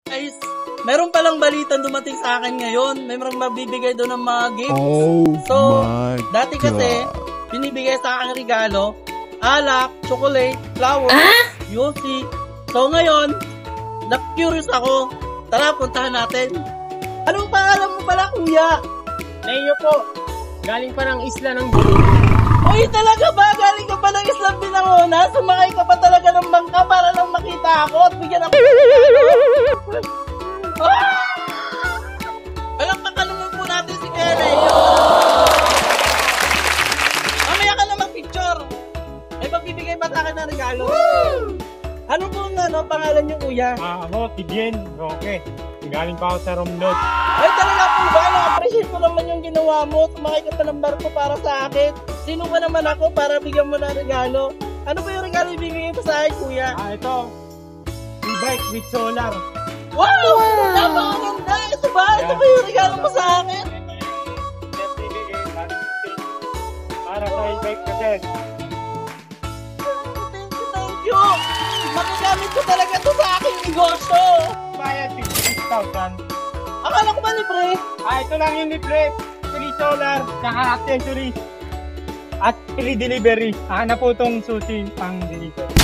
Ay, meron palang balitang dumating sa akin ngayon. May magbibigay doon ng mga gifts. Oh So, my dati kasi, binibigay sa akin regalo, alak, chocolate, flower, yosi. So ngayon, na-curious ako. Tara, puntahan natin. Anong pangalan mo pala, kuya? Leo po. Galing pa ng isla ng Uy, talaga ba? Galing ka pa ng Islam Binangona? Sumakay ka pa talaga ng bangka para lang makita ako at bigyan ako. Alam pa ka naman po natin si Kuya Leo. Mamaya ka na mag-picture. May pagbibigay ba sa akin ng regalo? Ano po pangalan niyo, kuya? Ako, si Bien. Okay. Galing pa ako sa Romdot. Ay, talaga po ba? Na-appreciate ko naman yung ginawa mo. Sumakay ka pa ng barko para sa akin. Sino ba naman ako para bigyan mo ng regalo? Ano ba yung regalo ibibigay mo sa akin, kuya? Ito. E-bike with solar. Wow! Napakaganda! Ito ba? Ito ba yung regalo mo sa akin? Para sa e-bike kasi. Thank you! Magagamit ko talaga ito sa aking negosyo! Bayad 56,000. Akala ko ba libre? Ito lang yung libre. Free solar, saka accessories. At free delivery. Na po itong susi pang delivery.